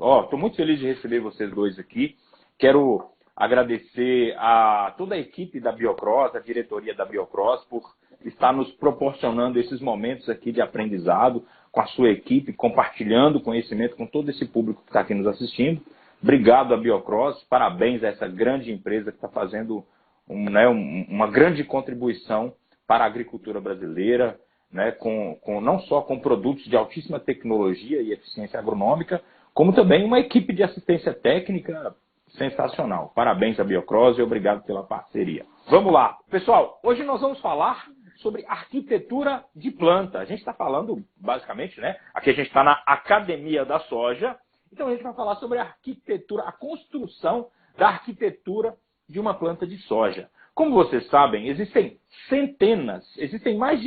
Estou muito feliz de receber vocês dois aqui. Quero agradecer a toda a equipe da Biocross, a diretoria da Biocross, por estar nos proporcionando esses momentos aqui de aprendizado com a sua equipe, compartilhando conhecimento com todo esse público que está aqui nos assistindo. Obrigado a Biocross, parabéns a essa grande empresa que está fazendo uma grande contribuição para a agricultura brasileira, né, não só com produtos de altíssima tecnologia e eficiência agronômica, como também uma equipe de assistência técnica sensacional. Parabéns à Biocross e obrigado pela parceria. Vamos lá. Pessoal, hoje nós vamos falar sobre arquitetura de planta. A gente está falando, basicamente, né? Aqui a gente está na Academia da Soja. Então a gente vai falar sobre a arquitetura, a construção da arquitetura de uma planta de soja. Como vocês sabem, existem mais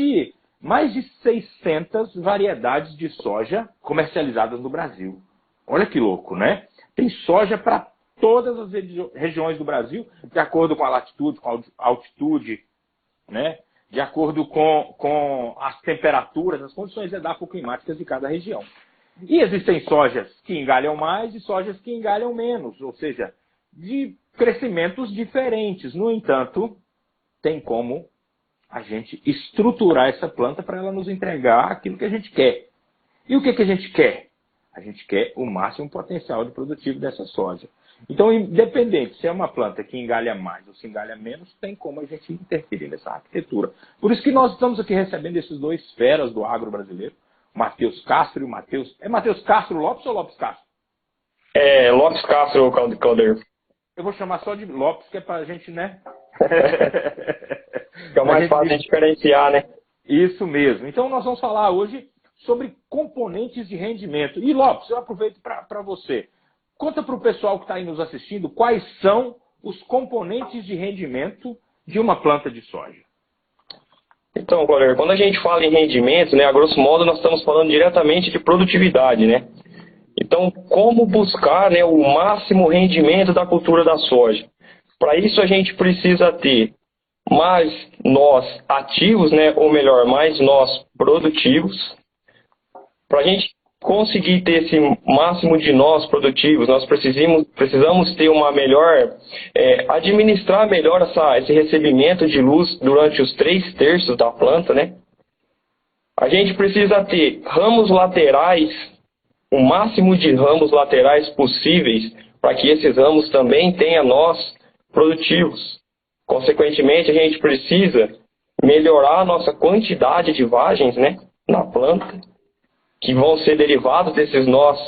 de 600 variedades de soja comercializadas no Brasil. Olha que louco, né? Tem soja para todas as regiões do Brasil, de acordo com a latitude, com a altitude, né? De acordo com as temperaturas, as condições edafoclimáticas de cada região. E existem sojas que engalham mais e sojas que engalham menos, ou seja, de crescimentos diferentes. No entanto, tem como a gente estruturar essa planta para ela nos entregar aquilo que a gente quer. E o que a gente quer? A gente quer o máximo potencial de produtivo dessa soja. Então, independente se é uma planta que engalha mais ou se engalha menos, tem como a gente interferir nessa arquitetura. Por isso que nós estamos aqui recebendo esses dois feras do agro brasileiro, o Matheus Castro e o Matheus... É Matheus Castro Lopes ou Lopes Castro? É, Lopes Castro, Calder. Eu vou chamar só de Lopes, que é pra gente, né? Que é mais fácil de diferenciar, né? Isso mesmo. Então, nós vamos falar hoje sobre componentes de rendimento. E, Lopes, eu aproveito para você. Conta para o pessoal que está aí nos assistindo quais são os componentes de rendimento de uma planta de soja. Então, Calder, quando a gente fala em rendimento, né, a grosso modo nós estamos falando diretamente de produtividade, né? Então, como buscar, né, o máximo rendimento da cultura da soja? Para isso a gente precisa ter mais nós ativos, né, ou melhor, mais nós produtivos. Para a gente conseguir ter esse máximo de nós produtivos, nós precisamos ter uma melhor, administrar melhor esse recebimento de luz durante os 3/3 da planta, né? A gente precisa ter ramos laterais, o máximo de ramos laterais possíveis, para que esses ramos também tenham nós produtivos. Consequentemente, a gente precisa melhorar a nossa quantidade de vagens, né, na planta, que vão ser derivados desses nós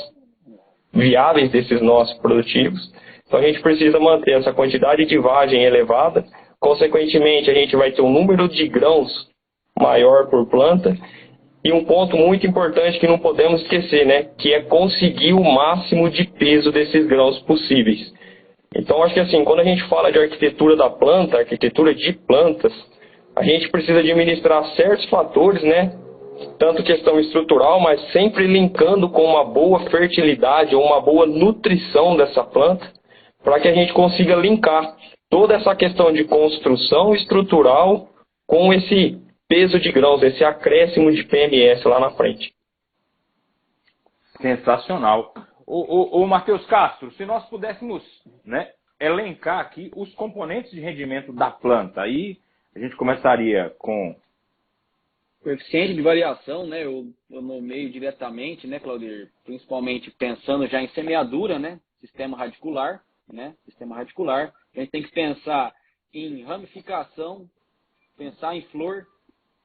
viáveis, desses nós produtivos. Então, a gente precisa manter essa quantidade de vagem elevada. Consequentemente, a gente vai ter um número de grãos maior por planta. E um ponto muito importante que não podemos esquecer, né, que é conseguir o máximo de peso desses grãos possíveis. Então, acho que assim, quando a gente fala de arquitetura da planta, arquitetura de plantas, a gente precisa administrar certos fatores, né, tanto questão estrutural, mas sempre linkando com uma boa fertilidade ou uma boa nutrição dessa planta, para que a gente consiga linkar toda essa questão de construção estrutural com esse peso de grãos, esse acréscimo de PMS lá na frente. Sensacional. O Matheus Castro, se nós pudéssemos, né, elencar aqui os componentes de rendimento da planta, aí a gente começaria com... Coeficiente de variação, né, eu nomeio diretamente, né, Claudir, principalmente pensando já em semeadura, né, sistema radicular, a gente tem que pensar em ramificação, pensar em flor,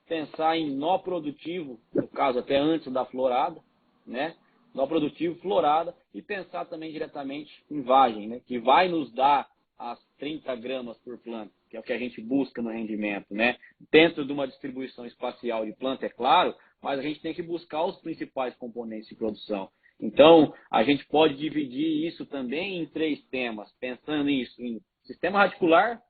pensar em nó produtivo, no caso até antes da florada, né, nó produtivo, florada, e pensar também diretamente em vagem, né, que vai nos dar as 30 gramas por planta, que é o que a gente busca no rendimento, né? Dentro de uma distribuição espacial de planta, é claro, mas a gente tem que buscar os principais componentes de produção. Então, a gente pode dividir isso também em 3 temas, pensando nisso em sistema radicular,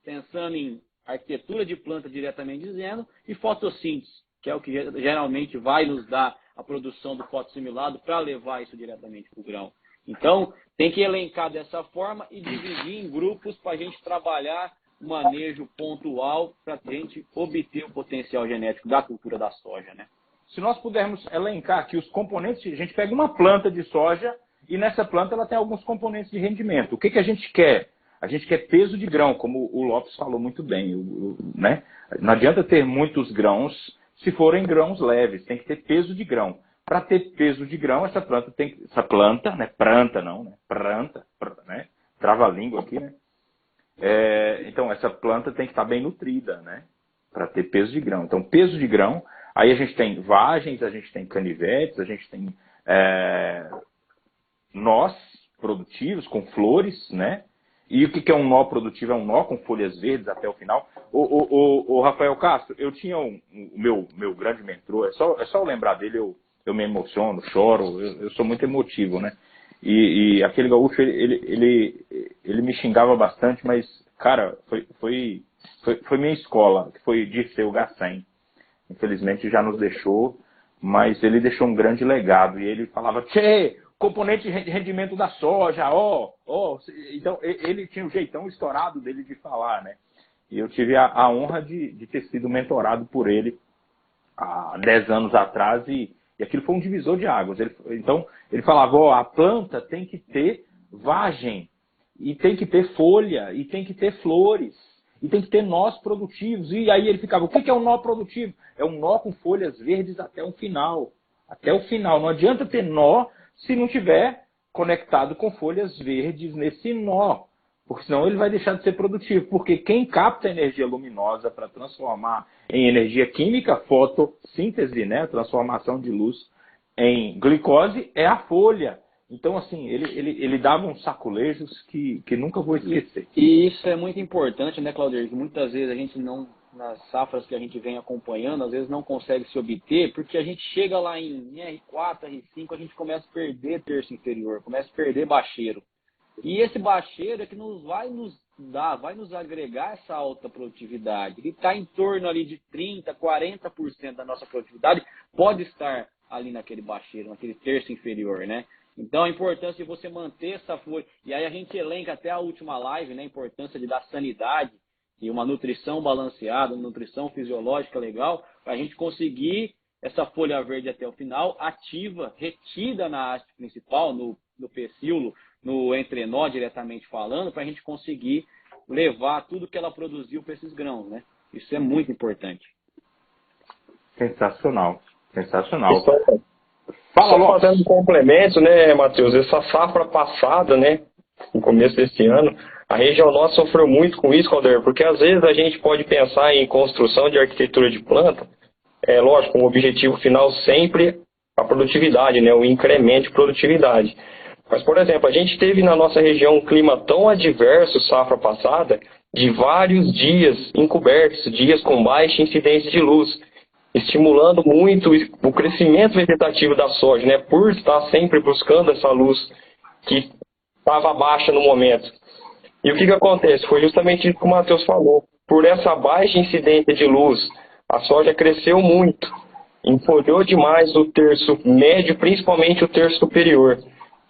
pensando em arquitetura de planta diretamente dizendo, e fotossíntese, que é o que geralmente vai nos dar a produção do fotossimilado para levar isso diretamente para o grão. Então, tem que elencar dessa forma e dividir em grupos para a gente trabalhar o manejo pontual para a gente obter o potencial genético da cultura da soja, né? Se nós pudermos elencar aqui os componentes, a gente pega uma planta de soja E nessa planta ela tem alguns componentes de rendimento. O que a gente quer? A gente quer peso de grão, como o Lopes falou muito bem. Né? Não adianta ter muitos grãos se forem grãos leves, tem que ter peso de grão. Para ter peso de grão, essa planta, né? Trava a língua aqui, né? Então, essa planta tem que estar bem nutrida, né? Para ter peso de grão. Então, peso de grão, aí a gente tem vagens, a gente tem canivetes, a gente tem nós produtivos com flores, né? E o que é um nó produtivo? É um nó com folhas verdes até o final. O Rafael Castro, eu tinha o meu grande mentor, é só eu lembrar dele, eu me emociono, choro, eu sou muito emotivo, né? E aquele gaúcho, ele me xingava bastante, mas, cara, foi minha escola, que foi Dirceu Gassen. Infelizmente já nos deixou, mas ele deixou um grande legado. E ele falava, tchê, componente de rendimento da soja, Então, ele tinha um jeitão estourado dele de falar, né? E eu tive a honra de ter sido mentorado por ele há 10 anos atrás e aquilo foi um divisor de águas. Então, ele falava, a planta tem que ter vagem, e tem que ter folha, e tem que ter flores, e tem que ter nós produtivos. E aí ele ficava, o que é um nó produtivo? É um nó com folhas verdes até o final. Até o final. Não adianta ter nó se não tiver conectado com folhas verdes nesse nó. Porque senão ele vai deixar de ser produtivo. Porque quem capta energia luminosa para transformar em energia química, fotossíntese, né? Transformação de luz em glicose, é a folha. Então, assim, ele dava uns sacolejos que nunca vou esquecer. E isso é muito importante, né, Claudir? Que muitas vezes a gente não, nas safras que a gente vem acompanhando, às vezes não consegue se obter, porque a gente chega lá em R4, R5, a gente começa a perder terço inferior, começa a perder bacheiro. E esse bacheiro é que vai nos agregar essa alta produtividade. Ele está em torno ali de 30%, 40% da nossa produtividade, pode estar ali naquele bacheiro, naquele terço inferior, né? Então, a importância de você manter essa folha. E aí a gente elenca até a última live, né? A importância de dar sanidade e uma nutrição balanceada, uma nutrição fisiológica legal, para a gente conseguir essa folha verde até o final, ativa, retida na haste principal, no pecíolo, no entrenó, diretamente falando, para a gente conseguir levar tudo que ela produziu para esses grãos, né? Isso é muito importante. Sensacional. Sensacional. Só fazendo um complemento, né, Matheus? Essa safra passada, né, no começo desse ano, a região nossa sofreu muito com isso, Calder, porque às vezes a gente pode pensar em construção de arquitetura de planta, lógico, com o objetivo final sempre a produtividade, né, o incremento de produtividade. Mas, por exemplo, a gente teve na nossa região um clima tão adverso safra passada, de vários dias encobertos, dias com baixa incidência de luz, estimulando muito o crescimento vegetativo da soja, né, por estar sempre buscando essa luz que estava baixa no momento. E o que acontece? Foi justamente isso que o Matheus falou. Por essa baixa incidência de luz, a soja cresceu muito, empolhou demais o terço médio, principalmente o terço superior.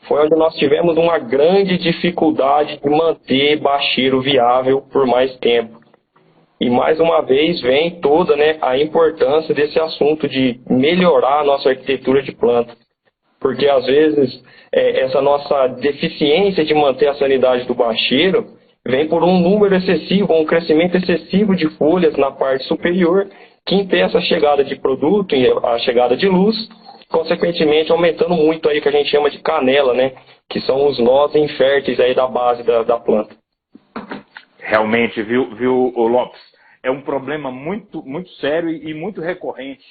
Foi onde nós tivemos uma grande dificuldade de manter bacheiro viável por mais tempo. E mais uma vez vem toda, né, a importância desse assunto de melhorar a nossa arquitetura de planta. Porque às vezes essa nossa deficiência de manter a sanidade do bacheiro vem por um número excessivo, um crescimento excessivo de folhas na parte superior, que impeça a chegada de produto, a chegada de luz, consequentemente aumentando muito aí o que a gente chama de canela, né? Que são os nós inférteis aí da base da planta. Realmente, viu, Lopes? É um problema muito, muito sério e muito recorrente.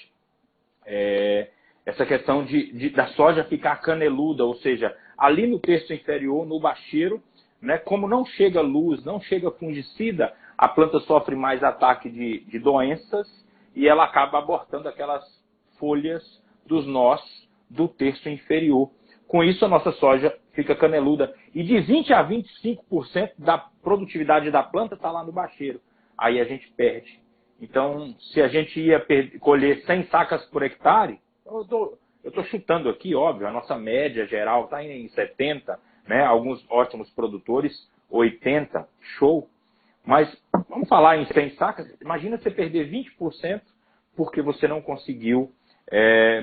Essa questão da soja ficar caneluda, ou seja, ali no terço inferior, no bacheiro, né, como não chega luz, não chega fungicida, a planta sofre mais ataque de doenças e ela acaba abortando aquelas folhas dos nós do terço inferior. Com isso, a nossa soja fica caneluda. E de 20% a 25% da produtividade da planta está lá no bacheiro. Aí a gente perde. Então, se a gente ia colher 100 sacas por hectare, eu estou chutando aqui, óbvio, a nossa média geral está em 70, né? Alguns ótimos produtores, 80, show. Mas vamos falar em 100 sacas, imagina você perder 20% porque você não conseguiu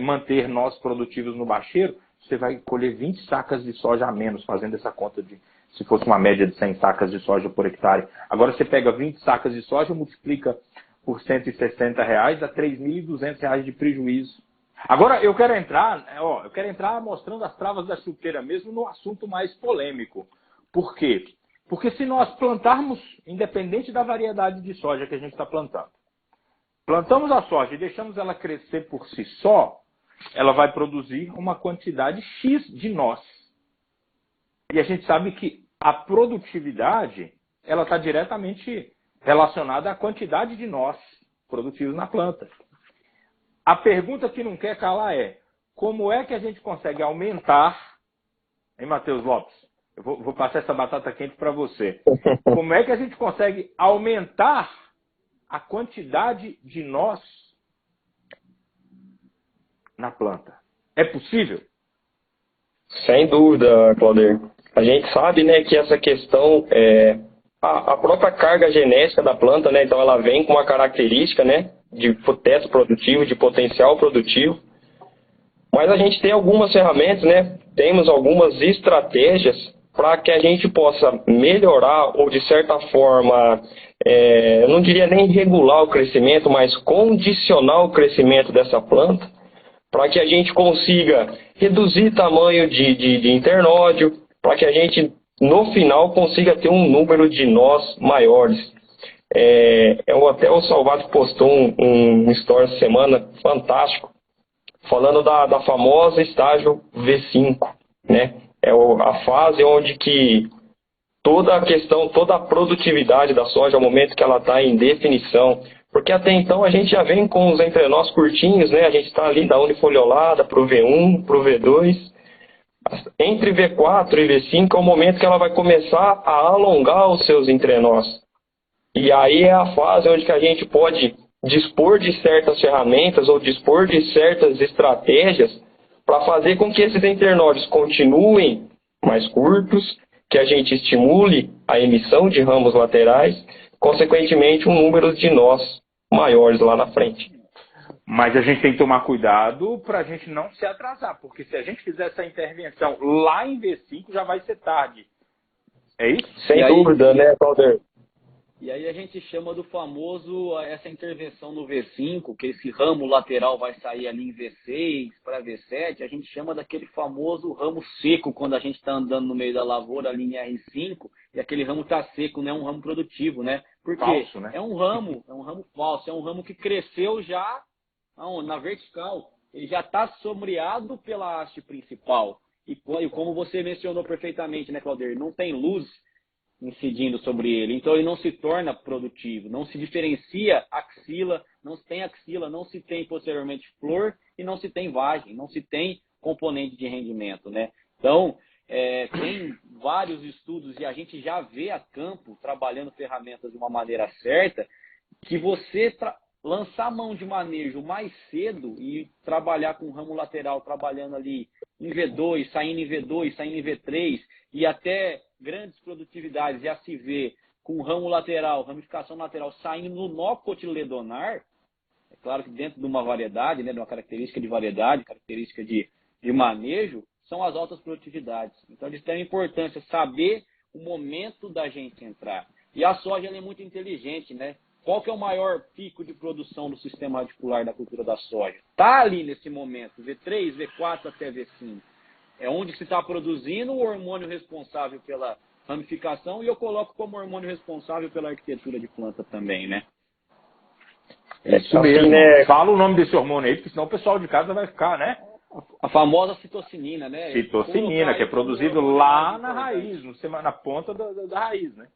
manter nós produtivos no bacheiro. você vai colher 20 sacas de soja a menos, fazendo essa conta de se fosse uma média de 100 sacas de soja por hectare. Agora você pega 20 sacas de soja, multiplica por R$160, dá R$3.200 de prejuízo. Agora eu quero entrar mostrando as travas da chuteira mesmo no assunto mais polêmico. Por quê? Porque se nós plantarmos, independente da variedade de soja que a gente está plantando, plantamos a soja e deixamos ela crescer por si só, ela vai produzir uma quantidade X de nós. E a gente sabe que a produtividade, ela está diretamente relacionada à quantidade de nós produtivos na planta. A pergunta que não quer calar é, como é que a gente consegue aumentar, hein, Matheus Lopes? Eu vou passar essa batata quente para você. Como é que a gente consegue aumentar a quantidade de nós na planta? É possível? Sem dúvida, Claudir. A gente sabe, né, que essa questão a própria carga genética da planta, né, então ela vem com uma característica, né, de teto produtivo, de potencial produtivo. Mas a gente tem algumas ferramentas, né, temos algumas estratégias para que a gente possa melhorar ou, de certa forma, eu não diria nem regular o crescimento, mas condicionar o crescimento dessa planta, para que a gente consiga reduzir tamanho de internódio, para que a gente, no final, consiga ter um número de nós maiores. Até o Salvato postou um story essa semana fantástico, falando da famosa estágio V5, né? A fase onde que toda a questão, toda a produtividade da soja, ao momento que ela está em definição, porque até então a gente já vem com os entrenós curtinhos, né? A gente está ali da unifoliolada para o V1, para o V2. Entre V4 e V5 é o momento que ela vai começar a alongar os seus entrenós. E aí é a fase onde que a gente pode dispor de certas ferramentas ou dispor de certas estratégias para fazer com que esses internódios continuem mais curtos, que a gente estimule a emissão de ramos laterais, consequentemente um número de nós maiores lá na frente. Mas a gente tem que tomar cuidado para a gente não se atrasar, porque se a gente fizer essa intervenção lá em V5 já vai ser tarde. É isso? Sem dúvida, né, Claudir? E aí a gente chama do famoso, essa intervenção no V5, que esse ramo lateral vai sair ali em V6 para V7, a gente chama daquele famoso ramo seco, quando a gente está andando no meio da lavoura ali em R5, e aquele ramo está seco, não é um ramo produtivo, né? Porque falso, né? É um ramo falso, é um ramo que cresceu já na vertical, ele já está sombreado pela haste principal. E como você mencionou perfeitamente, né, Claudir? Não tem luz incidindo sobre ele, então ele não se torna produtivo, não se diferencia axila, não se tem posteriormente flor e não se tem vagem, não se tem componente de rendimento, né? Então, tem vários estudos e a gente já vê a campo trabalhando ferramentas de uma maneira certa, que você lançar a mão de manejo mais cedo e trabalhar com o ramo lateral, trabalhando ali em V2, saindo em V2, saindo em V3 e até grandes produtividades, já se vê com o ramo lateral, ramificação lateral, saindo no nó cotiledonar, é claro que dentro de uma variedade, né, de uma característica de variedade, característica de manejo, são as altas produtividades. Então, eles têm importância saber o momento da gente entrar. E a soja ela é muito inteligente, né? Qual que é o maior pico de produção do sistema radicular da cultura da soja? Está ali nesse momento, V3, V4 até V5. É onde se está produzindo o hormônio responsável pela ramificação e eu coloco como hormônio responsável pela arquitetura de planta também, né? Isso mesmo. Né? Fala o nome desse hormônio aí, porque senão o pessoal de casa vai ficar, né? A famosa citocinina, né? Citocinina, que é produzido lá na raiz, na ponta da raiz, né?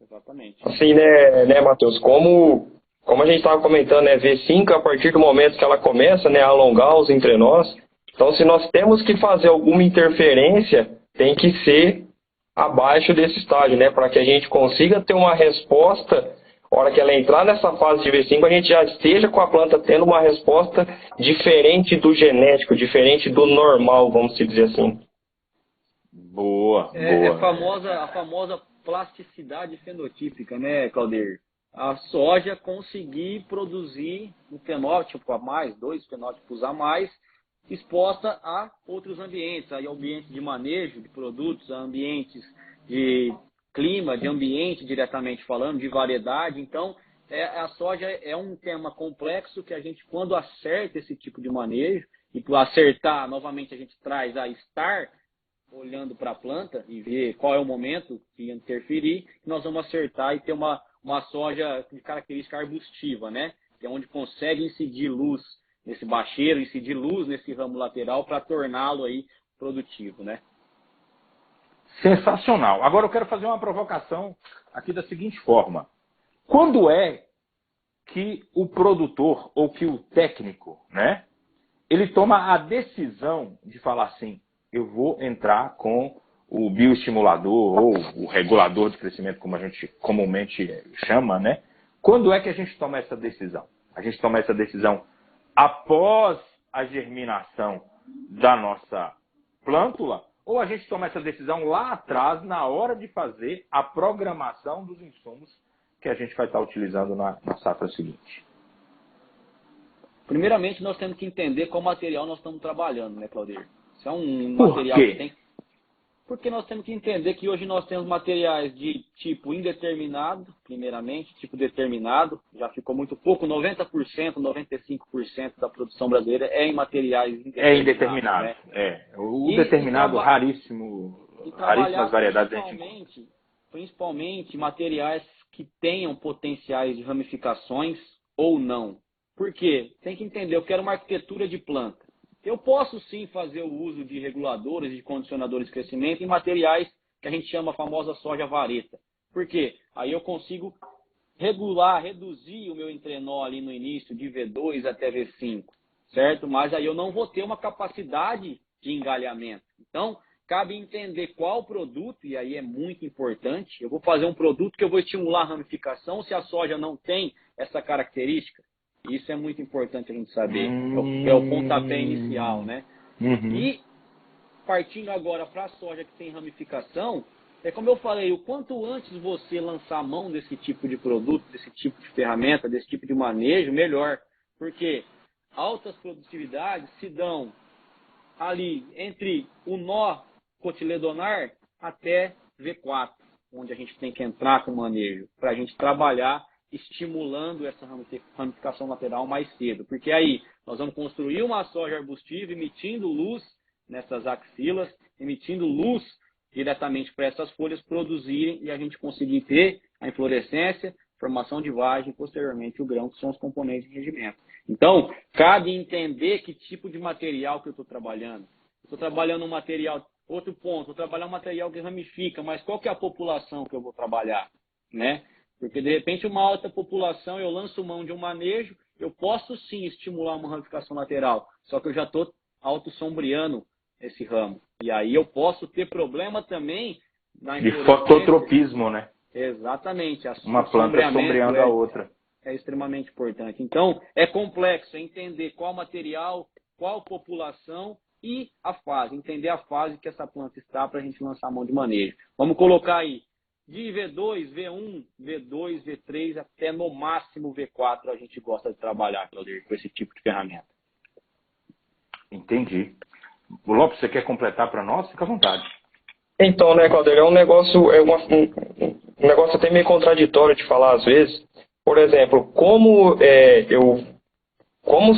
Exatamente. Assim, né, Matheus, como a gente estava comentando, né, V5, a partir do momento que ela começa, né, a alongar os entrenós, então se nós temos que fazer alguma interferência, tem que ser abaixo desse estágio, né, para que a gente consiga ter uma resposta, na hora que ela entrar nessa fase de V5, a gente já esteja com a planta tendo uma resposta diferente do genético, diferente do normal, vamos dizer assim. Boa. A famosa plasticidade fenotípica, né, Claudir? A soja conseguir produzir um fenótipo a mais, 2 fenótipos a mais, exposta a outros ambientes, a ambientes de manejo de produtos, a ambientes de clima, de ambiente diretamente falando, de variedade. Então, a soja é um tema complexo que a gente, quando acerta esse tipo de manejo, e para acertar, novamente a gente traz a estar olhando para a planta e ver qual é o momento de interferir, nós vamos acertar e ter uma soja de característica arbustiva, né? Que é onde consegue incidir luz nesse bacheiro, incidir luz nesse ramo lateral para torná-lo aí produtivo, né? Sensacional. Agora eu quero fazer uma provocação aqui da seguinte forma. Quando é que o produtor ou que o técnico, né, ele toma a decisão de falar assim, eu vou entrar com o bioestimulador ou o regulador de crescimento, como a gente comumente chama, né? Quando é que a gente toma essa decisão? A gente toma essa decisão após a germinação da nossa plântula ou a gente toma essa decisão lá atrás, na hora de fazer a programação dos insumos que a gente vai estar utilizando na safra seguinte? Primeiramente, nós temos que entender qual material nós estamos trabalhando, né, Claudir? Isso é um Por material quê? que tem... Porque nós temos que entender que hoje nós temos materiais de tipo indeterminado, primeiramente, tipo determinado, já ficou muito pouco, 90%, 95% da produção brasileira é em materiais indeterminados. É indeterminado, né? O determinado, raríssimas variedades. Principalmente materiais que tenham potenciais de ramificações ou não. Por quê? Tem que entender, eu quero uma arquitetura de planta. Eu posso sim fazer o uso de reguladores e de condicionadores de crescimento em materiais que a gente chama a famosa soja vareta. Por quê? Aí eu consigo regular, reduzir o meu entrenol ali no início de V2 até V5, certo? Mas aí eu não vou ter uma capacidade de engalhamento. Então, cabe entender qual produto, e aí é muito importante, eu vou fazer um produto que eu vou estimular a ramificação se a soja não tem essa característica. Isso é muito importante a gente saber. É o pontapé inicial, né? Uhum. E, partindo agora para a soja que tem ramificação, é como eu falei, o quanto antes você lançar a mão desse tipo de produto, desse tipo de ferramenta, desse tipo de manejo, melhor. Porque altas produtividades se dão ali entre o nó cotiledonar até V4, onde a gente tem que entrar com o manejo, para a gente trabalhar estimulando essa ramificação lateral mais cedo. Porque aí nós vamos construir uma soja arbustiva emitindo luz nessas axilas, emitindo luz diretamente para essas folhas produzirem e a gente conseguir ter a inflorescência, formação de vagem e posteriormente o grão, que são os componentes de rendimento. Então, cabe entender que tipo de material que eu estou trabalhando. Estou trabalhando um material, outro ponto, vou trabalhar um material que ramifica, mas qual que é a população que eu vou trabalhar, né? Porque, de repente, uma alta população, eu lanço mão de um manejo, eu posso sim estimular uma ramificação lateral, só que eu já estou autossombreando esse ramo. E aí eu posso ter problema também na de fototropismo, né? Exatamente. Uma planta sombreando a outra. É extremamente importante. Então, é complexo, é entender qual material, qual população e a fase. Entender a fase que essa planta está para a gente lançar a mão de manejo. Vamos colocar aí. De V2, V1, V2, V3, até no máximo V4 a gente gosta de trabalhar, Claudir, com esse tipo de ferramenta. Entendi. O Lopes, você quer completar para nós? Fica à vontade. Então, né, Claudir, é um negócio até meio contraditório de falar às vezes. Por exemplo, como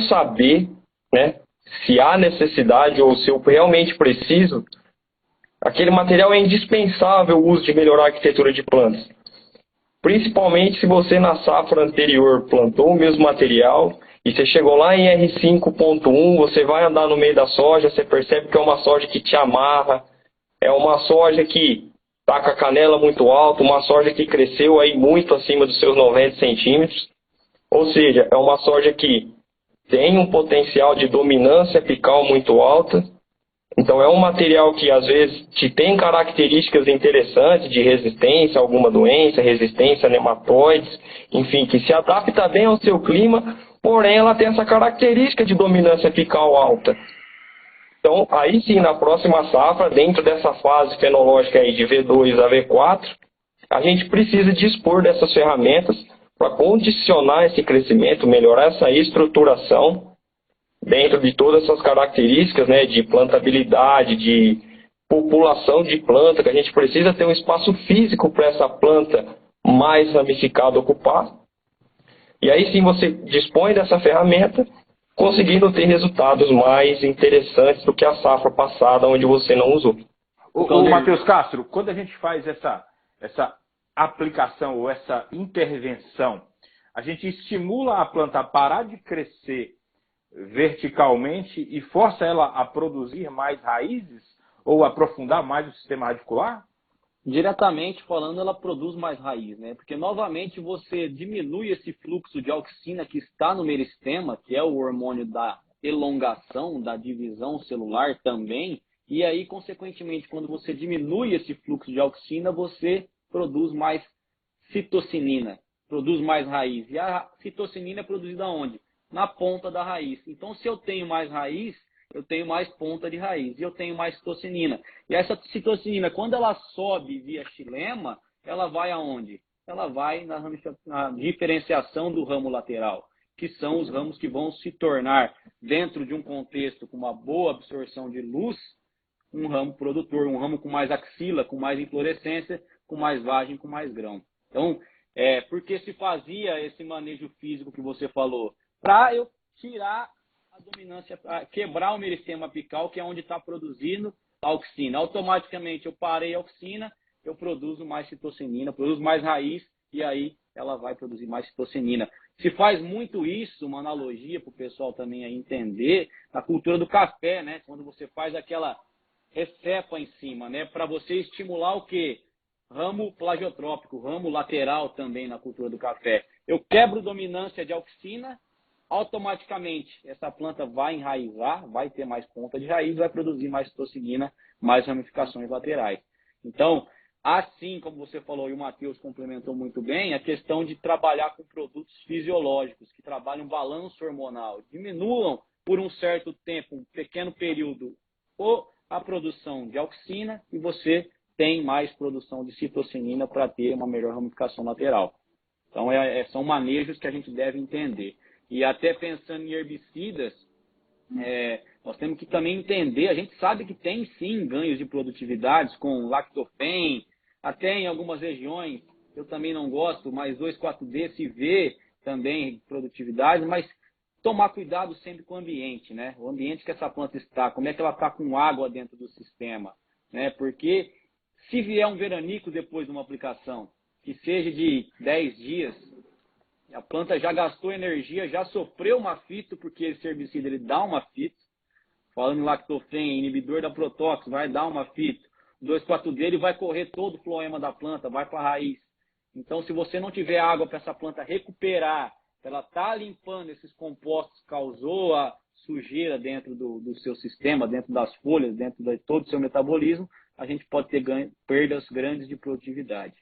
saber, né, se há necessidade ou se eu realmente preciso. Aquele material é indispensável o uso de melhorar a arquitetura de plantas. Principalmente se você na safra anterior plantou o mesmo material e você chegou lá em R5.1, você vai andar no meio da soja, você percebe que é uma soja que te amarra, é uma soja que está com a canela muito alta, uma soja que cresceu aí muito acima dos seus 90 centímetros. Ou seja, é uma soja que tem um potencial de dominância apical muito alta. Então é um material que às vezes te tem características interessantes de resistência a alguma doença, resistência a nematóides, enfim, que se adapta bem ao seu clima, porém ela tem essa característica de dominância apical alta. Então aí sim, na próxima safra, dentro dessa fase fenológica aí de V2 a V4, a gente precisa dispor dessas ferramentas para condicionar esse crescimento, melhorar essa estruturação dentro de todas essas características, né, de plantabilidade, de população de planta, que a gente precisa ter um espaço físico para essa planta mais ramificada ocupar. E aí sim você dispõe dessa ferramenta, conseguindo ter resultados mais interessantes do que a safra passada, onde você não usou. O Matheus Castro, quando a gente faz essa aplicação ou essa intervenção, a gente estimula a planta a parar de crescer verticalmente e força ela a produzir mais raízes ou aprofundar mais o sistema radicular? Diretamente falando, ela produz mais raiz, né? Porque, novamente, você diminui esse fluxo de auxina que está no meristema, que é o hormônio da elongação, da divisão celular também, e aí, consequentemente, quando você diminui esse fluxo de auxina, você produz mais citocinina, produz mais raiz. E a citocinina é produzida onde? Na ponta da raiz. Então, se eu tenho mais raiz, eu tenho mais ponta de raiz e eu tenho mais citocinina. E essa citocinina, quando ela sobe via xilema, ela vai aonde? Ela vai na diferenciação do ramo lateral, que são os ramos que vão se tornar, dentro de um contexto com uma boa absorção de luz, um ramo produtor, um ramo com mais axila, com mais inflorescência, com mais vagem, com mais grão. Então, porque se fazia esse manejo físico que você falou? Para eu tirar a dominância, quebrar o meristema apical, que é onde está produzindo a auxina. Automaticamente eu parei a auxina, eu produzo mais citocinina, produzo mais raiz, e aí ela vai produzir mais citocinina. Se faz muito isso, uma analogia para o pessoal também aí entender, na cultura do café, né? Quando você faz aquela recepa em cima, né? Para você estimular o quê? Ramo plagiotrópico, ramo lateral também na cultura do café. Eu quebro dominância de auxina, automaticamente essa planta vai enraizar, vai ter mais ponta de raiz, vai produzir mais citocinina, mais ramificações laterais. Então, assim como você falou e o Matheus complementou muito bem, a questão de trabalhar com produtos fisiológicos, que trabalham balanço hormonal, diminuam por um certo tempo, um pequeno período, a produção de auxina e você tem mais produção de citocinina para ter uma melhor ramificação lateral. Então, são manejos que a gente deve entender. E até pensando em herbicidas, nós temos que também entender, a gente sabe que tem sim ganhos de produtividade com lactofen, até em algumas regiões, eu também não gosto, mas 2,4-D se vê também produtividade, mas tomar cuidado sempre com o ambiente, né? O ambiente que essa planta está, como é que ela está com água dentro do sistema, né? Porque se vier um veranico depois de uma aplicação, que seja de 10 dias, a planta já gastou energia, já sofreu uma fito, porque esse herbicida ele dá uma fito. Falando em lactofen, inibidor da protóxido, vai dar uma fito. O 2,4-D ele vai correr todo o floema da planta, vai para a raiz. Então, se você não tiver água para essa planta recuperar, ela está limpando esses compostos, causou a sujeira dentro do seu sistema, dentro das folhas, dentro de todo o seu metabolismo, a gente pode ter perdas grandes de produtividade.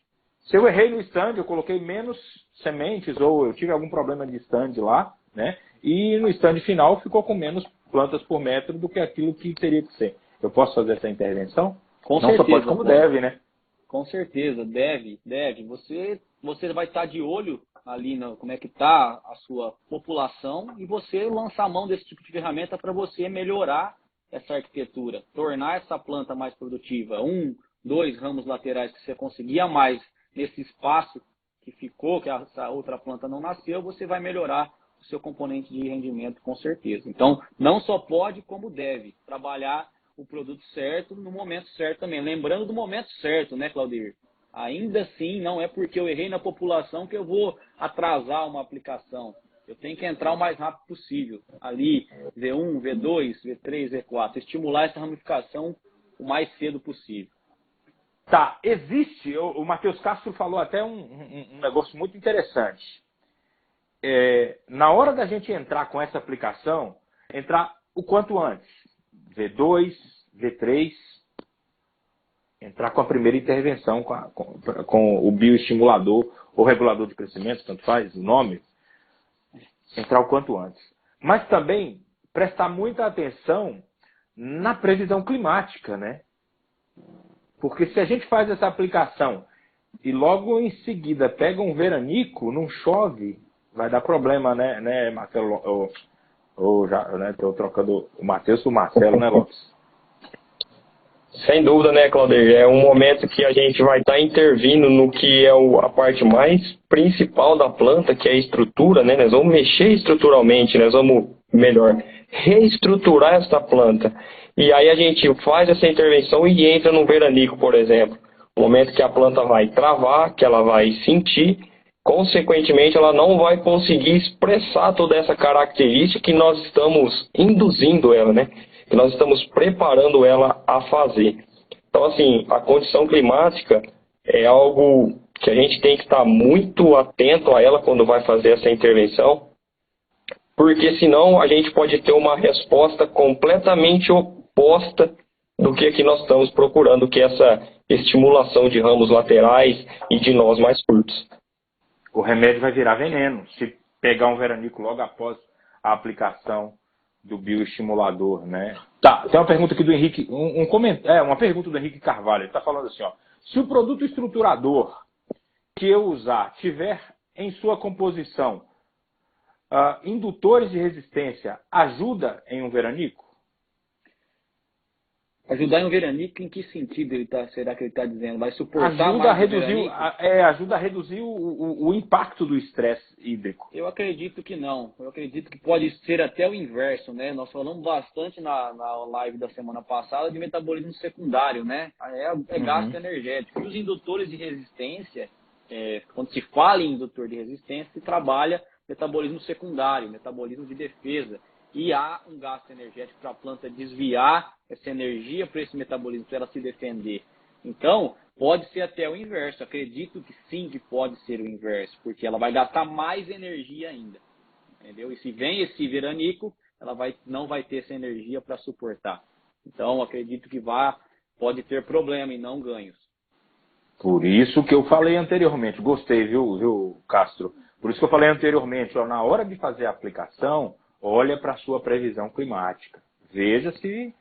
Se eu errei no stand, eu coloquei menos sementes ou eu tive algum problema de stand lá, né? E no stand final ficou com menos plantas por metro do que aquilo que teria que ser. Eu posso fazer essa intervenção? Com Não certeza, só pode, como deve, né? Com certeza, deve. Você vai estar de olho ali como é que está a sua população e você lançar a mão desse tipo de ferramenta para você melhorar essa arquitetura, tornar essa planta mais produtiva. 1, 2 ramos laterais que você conseguia mais nesse espaço que ficou, que essa outra planta não nasceu, você vai melhorar o seu componente de rendimento com certeza. Então, não só pode, como deve trabalhar o produto certo no momento certo também. Lembrando do momento certo, né, Claudir? Ainda assim, não é porque eu errei na população que eu vou atrasar uma aplicação. Eu tenho que entrar o mais rápido possível. Ali, V1, V2, V3, V4. Estimular essa ramificação o mais cedo possível. Tá, existe, o Matheus Castro falou até um negócio muito interessante. Na hora da gente entrar com essa aplicação, entrar o quanto antes. V2, V3, entrar com a primeira intervenção, com o bioestimulador ou regulador de crescimento, tanto faz o nome, entrar o quanto antes. Mas também prestar muita atenção na previsão climática, né? Porque se a gente faz essa aplicação e logo em seguida pega um veranico, não chove, vai dar problema, né Marcelo, Ou já, né? Estou trocando o Matheus por Marcelo, né, Lopes? Sem dúvida, né, Claudir? É um momento que a gente vai estar intervindo no que é a parte mais principal da planta, que é a estrutura, né? Nós vamos mexer estruturalmente, nós vamos, melhor, reestruturar esta planta. E aí a gente faz essa intervenção e entra no veranico, por exemplo. O momento que a planta vai travar, que ela vai sentir, consequentemente ela não vai conseguir expressar toda essa característica que nós estamos induzindo ela, né? Que nós estamos preparando ela a fazer. Então, assim, a condição climática é algo que a gente tem que estar muito atento a ela quando vai fazer essa intervenção, porque senão a gente pode ter uma resposta completamente oposta do que nós estamos procurando, que é essa estimulação de ramos laterais e de nós mais curtos. O remédio vai virar veneno se pegar um veranico logo após a aplicação do bioestimulador, né? Tá, tem uma pergunta aqui do Henrique, uma pergunta do Henrique Carvalho. Ele está falando assim, ó, se o produto estruturador que eu usar tiver em sua composição indutores de resistência, ajuda em um veranico? Ajudar em um veranico, em que sentido será que ele está dizendo? Vai suportar ajuda mais o veranico? Ajuda a reduzir o impacto do estresse hídrico. Eu acredito que não. Eu acredito que pode ser até o inverso, né? Nós falamos bastante na live da semana passada de metabolismo secundário, né? É gasto energético. E os indutores de resistência, quando se fala em indutor de resistência, se trabalha metabolismo secundário, metabolismo de defesa. E há um gasto energético para a planta desviar essa energia para esse metabolismo, para ela se defender. Então, pode ser até o inverso. Acredito que sim, que pode ser o inverso, porque ela vai gastar mais energia ainda. Entendeu? E se vem esse veranico, ela não vai ter essa energia para suportar. Então, acredito que pode ter problema e não ganhos. Por isso que eu falei anteriormente. Gostei, viu, Castro? Por isso que eu falei anteriormente, ó, na hora de fazer a aplicação, olha para a sua previsão climática. Veja se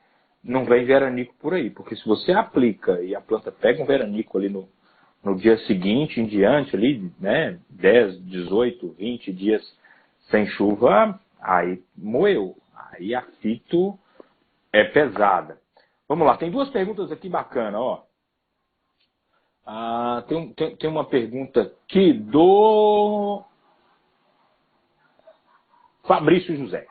não vem veranico por aí. Porque se você aplica e a planta pega um veranico ali no dia seguinte em diante, ali, né, 10, 18, 20 dias sem chuva, aí moeu. Aí a fito é pesada. Vamos lá, tem duas perguntas aqui bacanas, ó. Tem uma pergunta aqui do Fabrício José.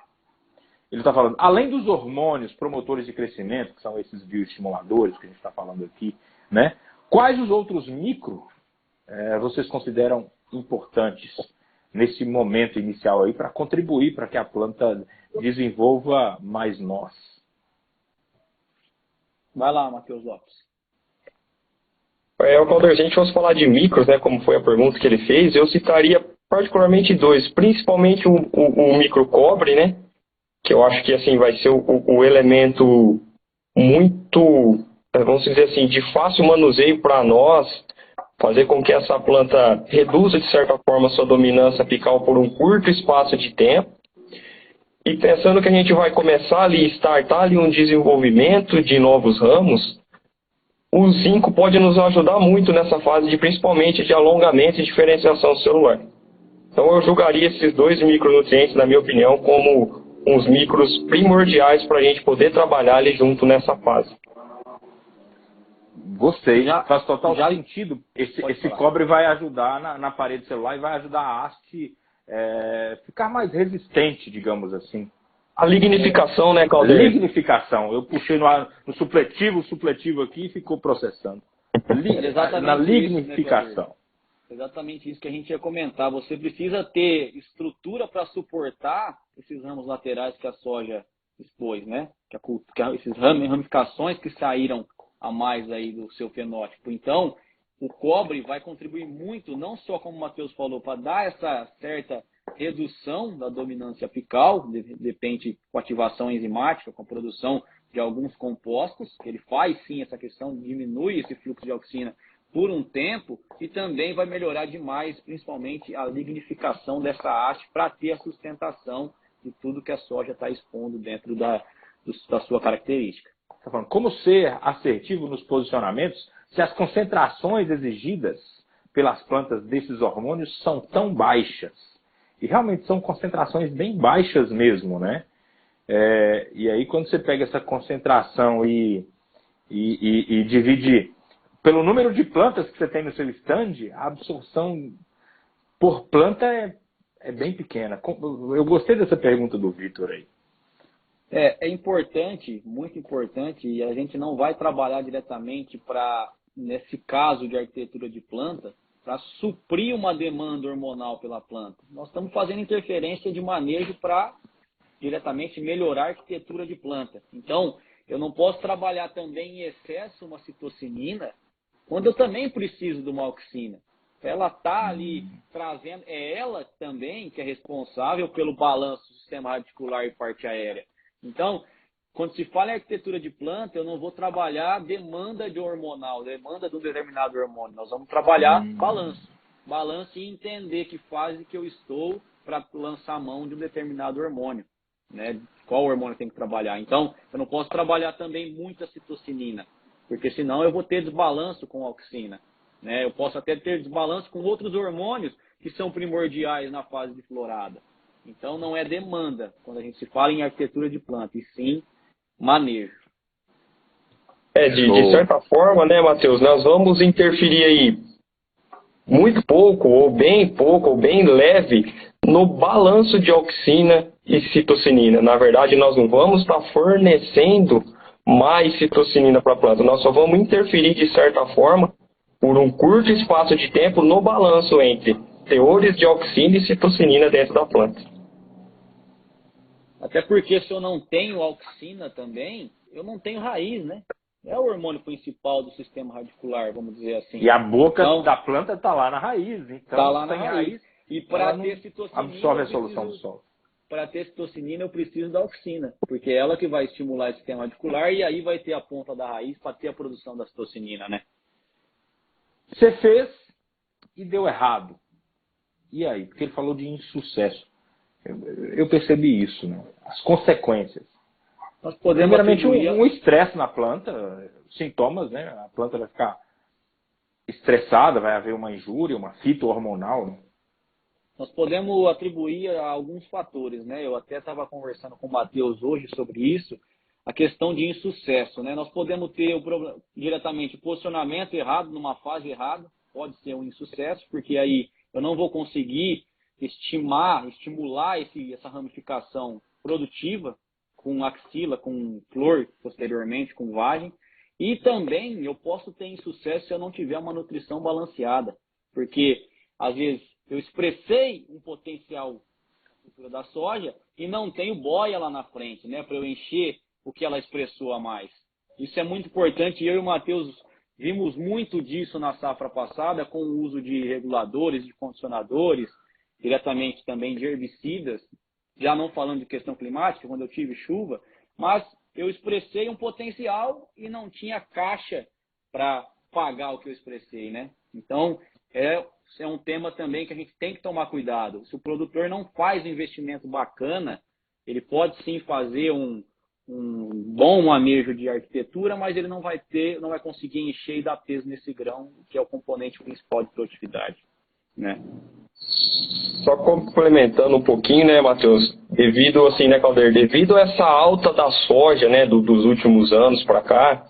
Ele está falando, além dos hormônios promotores de crescimento, que são esses bioestimuladores que a gente está falando aqui, né? Quais os outros vocês consideram importantes nesse momento inicial aí para contribuir para que a planta desenvolva mais nós? Vai lá, Matheus Lopes. Quando a gente fosse falar de micros, né, como foi a pergunta que ele fez, eu citaria particularmente dois, principalmente o microcobre, né? Que eu acho que assim vai ser o elemento muito, vamos dizer assim, de fácil manuseio para nós, fazer com que essa planta reduza, de certa forma, sua dominância apical por um curto espaço de tempo. E pensando que a gente vai começar ali, startar ali um desenvolvimento de novos ramos, o zinco pode nos ajudar muito nessa fase, principalmente de alongamento e diferenciação celular. Então eu julgaria esses dois micronutrientes, na minha opinião, como uns micros primordiais para a gente poder trabalhar ali junto nessa fase. Gostei, faz total sentido. Esse cobre vai ajudar na parede celular e vai ajudar a haste ficar mais resistente, digamos assim. A lignificação, né, Claudir? Lignificação. Eu puxei no supletivo, o supletivo aqui e ficou processando. Na lignificação. Isso, né, exatamente isso que a gente ia comentar. Você precisa ter estrutura para suportar esses ramos laterais que a soja expôs, né? Esses ramificações que saíram a mais aí do seu fenótipo. Então, o cobre vai contribuir muito, não só como o Matheus falou, para dar essa certa redução da dominância apical, de repente com ativação enzimática, com a produção de alguns compostos, que ele faz sim essa questão, diminui esse fluxo de auxina por um tempo, e também vai melhorar demais, principalmente a lignificação dessa haste para ter a sustentação de tudo que a soja está expondo dentro da sua característica. Tá falando, como ser assertivo nos posicionamentos se as concentrações exigidas pelas plantas desses hormônios são tão baixas? E realmente são concentrações bem baixas mesmo, né? E aí, quando você pega essa concentração e divide pelo número de plantas que você tem no seu stand, a absorção por planta é bem pequena. Eu gostei dessa pergunta do Vitor aí. É importante, muito importante, e a gente não vai trabalhar diretamente nesse caso de arquitetura de planta, para suprir uma demanda hormonal pela planta. Nós estamos fazendo interferência de manejo para diretamente melhorar a arquitetura de planta. Então, eu não posso trabalhar também em excesso uma citocinina, quando eu também preciso de uma auxina. Ela está ali trazendo, é ela também que é responsável pelo balanço do sistema radicular e parte aérea. Então, quando se fala em arquitetura de planta, eu não vou trabalhar demanda de hormonal, demanda de um determinado hormônio. Nós vamos trabalhar balanço. Balanço e entender que fase que eu estou para lançar a mão de um determinado hormônio. Né? Qual hormônio tem que trabalhar. Então, eu não posso trabalhar também muita citocinina, porque senão eu vou ter desbalanço com a auxina. Né? Eu posso até ter desbalanço com outros hormônios que são primordiais na fase de florada. Então, não é demanda, quando a gente se fala em arquitetura de planta, e sim manejo. De certa forma, né, Matheus, nós vamos interferir aí muito pouco, ou bem leve, no balanço de auxina e citocinina. Na verdade, nós não vamos estar fornecendo mais citocinina para a planta, nós só vamos interferir, de certa forma, por um curto espaço de tempo, no balanço entre teores de auxina e citocinina dentro da planta. Até porque se eu não tenho auxina também, eu não tenho raiz, né? É o hormônio principal do sistema radicular, vamos dizer assim. E a boca da planta está lá na raiz. Então, está lá na raiz. E para ter citocinina, absorve a solução do solo. Para ter citocinina, eu preciso da auxina, porque é ela que vai estimular o sistema radicular e aí vai ter a ponta da raiz para ter a produção da citocinina, né? Você fez e deu errado. E aí? Porque ele falou de insucesso. Eu percebi isso, né? As consequências. Nós podemos primeiramente um estresse na planta, sintomas, né? A planta vai ficar estressada, vai haver uma injúria, uma fito hormonal, né? Nós podemos atribuir a alguns fatores, né? Eu até estava conversando com o Matheus hoje sobre isso, a questão de insucesso, né? Nós podemos ter diretamente posicionamento errado numa fase errada, pode ser um insucesso, porque aí eu não vou conseguir estimular essa ramificação produtiva com axila, com flor, posteriormente com vagem. E também eu posso ter insucesso se eu não tiver uma nutrição balanceada, porque às vezes eu expressei um potencial da soja e não tenho boia lá na frente, né, para eu encher o que ela expressou a mais. Isso é muito importante. Eu e o Matheus vimos muito disso na safra passada, com o uso de reguladores, de condicionadores, diretamente também de herbicidas, já não falando de questão climática, quando eu tive chuva, mas eu expressei um potencial e não tinha caixa para pagar o que eu expressei, né? Então, é um tema também que a gente tem que tomar cuidado. Se o produtor não faz um investimento bacana, ele pode sim fazer um bom manejo de arquitetura, mas ele não vai conseguir encher e dar peso nesse grão, que é o componente principal de produtividade, né? Só complementando um pouquinho, né, Matheus? Devido a essa alta da soja, né, dos últimos anos para cá,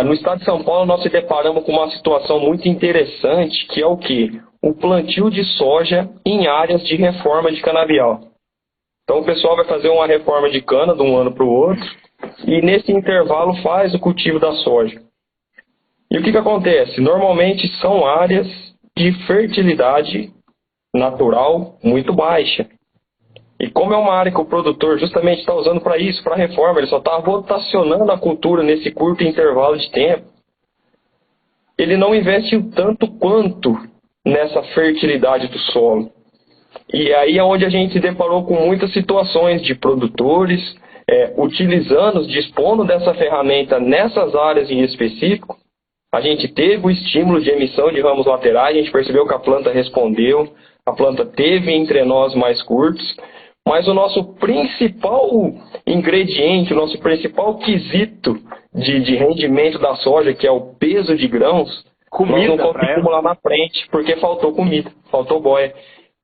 no estado de São Paulo nós se deparamos com uma situação muito interessante, que é o quê? O plantio de soja em áreas de reforma de canavial. Então o pessoal vai fazer uma reforma de cana de um ano para o outro e nesse intervalo faz o cultivo da soja. E o que acontece? Normalmente são áreas de fertilidade natural muito baixa. E como é uma área que o produtor justamente está usando para isso, para reforma, ele só está rotacionando a cultura nesse curto intervalo de tempo, ele não investe tanto quanto nessa fertilidade do solo. E aí é onde a gente se deparou com muitas situações de produtores dispondo dessa ferramenta nessas áreas em específico. A gente teve o estímulo de emissão de ramos laterais, a gente percebeu que a planta respondeu, a planta teve entrenós mais curtos, mas o nosso principal ingrediente, o nosso principal quesito de rendimento da soja, que é o peso de grãos, nós não conseguimos lá na frente, porque faltou comida, faltou boia.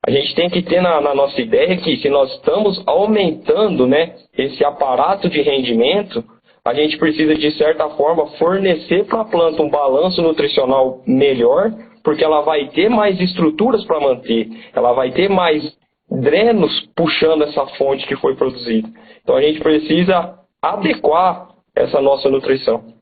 A gente tem que ter na nossa ideia que se nós estamos aumentando, né, esse aparato de rendimento, a gente precisa, de certa forma, fornecer para a planta um balanço nutricional melhor, porque ela vai ter mais estruturas para manter, ela vai ter mais drenos puxando essa fonte que foi produzida. Então a gente precisa adequar essa nossa nutrição.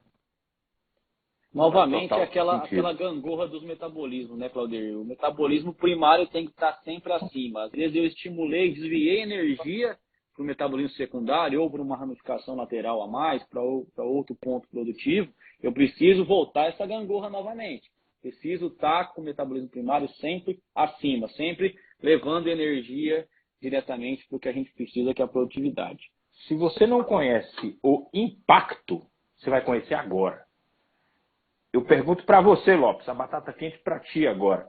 Novamente, aquela gangorra dos metabolismos, né, Claudir? O metabolismo primário tem que estar sempre acima. Às vezes eu estimulei, desviei energia para o metabolismo secundário ou para uma ramificação lateral a mais, para outro ponto produtivo. Eu preciso voltar essa gangorra novamente. Preciso estar com o metabolismo primário sempre acima, sempre levando energia diretamente para o que a gente precisa, que é a produtividade. Se você não conhece o impacto, você vai conhecer agora. Eu pergunto para você, Lopes, a batata quente para ti agora.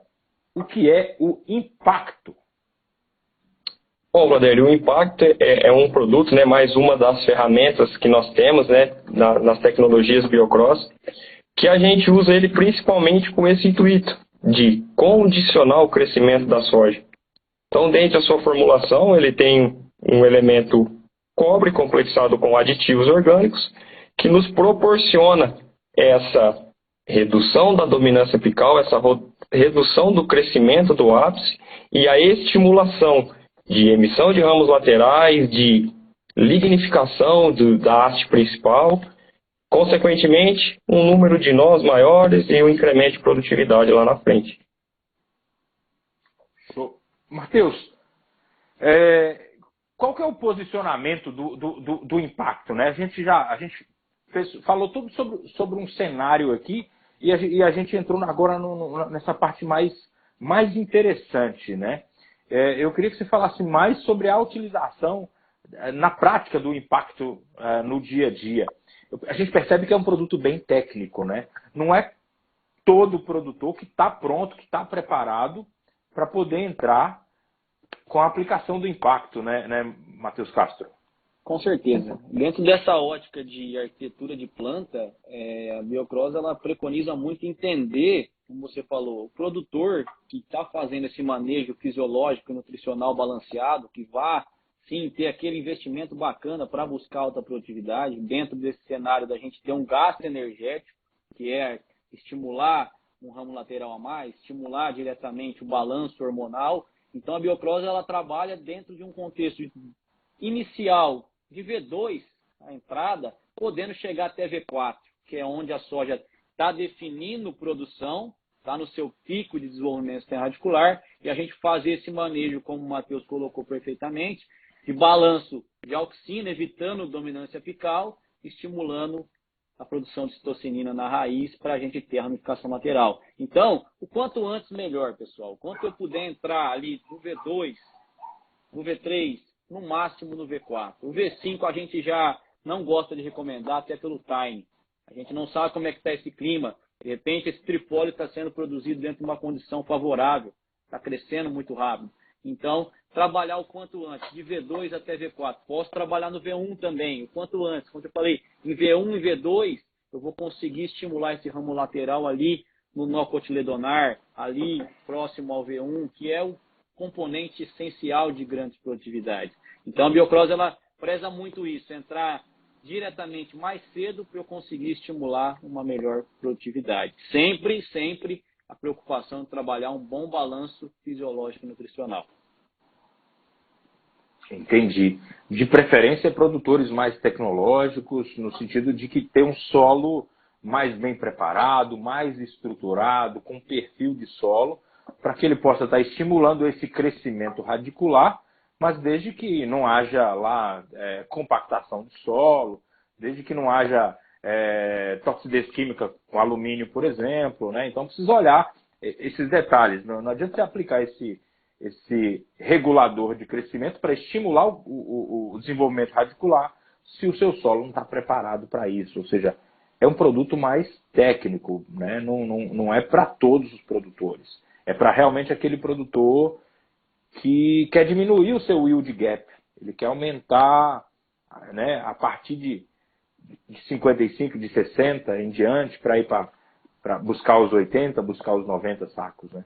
O que é o impacto? Bom, Claudir, o impacto é um produto, né, mais uma das ferramentas que nós temos, né, nas tecnologias Biocross, que a gente usa ele principalmente com esse intuito de condicionar o crescimento da soja. Então, dentro da sua formulação, ele tem um elemento cobre complexado com aditivos orgânicos que nos proporciona essa redução da dominância apical, essa redução do crescimento do ápice e a estimulação de emissão de ramos laterais, de lignificação da haste principal, consequentemente, um número de nós maiores e um incremento de produtividade lá na frente. Show. Matheus, qual que é o posicionamento do impacto, né? A gente falou tudo sobre um cenário aqui e a gente entrou agora nessa parte mais interessante, né? Eu queria que você falasse mais sobre a utilização na prática do impacto no dia a dia. A gente percebe que é um produto bem técnico, né? Não é todo produtor que está pronto, que está preparado para poder entrar com a aplicação do impacto, né, Matheus Castro? Com certeza. Dentro dessa ótica de arquitetura de planta, a Biocross ela preconiza muito entender, como você falou, o produtor que está fazendo esse manejo fisiológico e nutricional balanceado, que vá, sim, ter aquele investimento bacana para buscar alta produtividade, dentro desse cenário da gente ter um gasto energético, que é estimular um ramo lateral a mais, estimular diretamente o balanço hormonal. Então, a Biocross ela trabalha dentro de um contexto inicial de V2, a entrada, podendo chegar até V4, que é onde a soja está definindo produção, está no seu pico de desenvolvimento radicular, e a gente fazer esse manejo, como o Matheus colocou perfeitamente, de balanço de auxina, evitando dominância apical, estimulando a produção de citocinina na raiz para a gente ter a ramificação lateral. Então, o quanto antes melhor, pessoal. O quanto eu puder entrar ali no V2, no V3, no máximo no V4. O V5 a gente já não gosta de recomendar, até pelo time. A gente não sabe como é que está esse clima. De repente, esse tripólio está sendo produzido dentro de uma condição favorável. Está crescendo muito rápido. Então, trabalhar o quanto antes, de V2 até V4. Posso trabalhar no V1 também, o quanto antes. Como eu falei, em V1 e V2, eu vou conseguir estimular esse ramo lateral ali no nó cotiledonar, ali próximo ao V1, que é o componente essencial de grandes produtividades. Então, a Biocross ela preza muito isso, entrar diretamente mais cedo para eu conseguir estimular uma melhor produtividade. Sempre a preocupação de trabalhar um bom balanço fisiológico e nutricional. Entendi. De preferência, produtores mais tecnológicos, no sentido de que ter um solo mais bem preparado, mais estruturado, com perfil de solo, para que ele possa estar estimulando esse crescimento radicular, mas desde que não haja lá compactação do solo, desde que não haja toxidez química com alumínio, por exemplo, né? Então precisa olhar esses detalhes. Não adianta você aplicar esse regulador de crescimento para estimular o desenvolvimento radicular se o seu solo não está preparado para isso. Ou seja, é um produto mais técnico, né? Não é para todos os produtores. É para realmente aquele produtor que quer diminuir o seu yield gap. Ele quer aumentar, né, a partir de 55, de 60 em diante, para ir para buscar os 80, buscar os 90 sacos, né?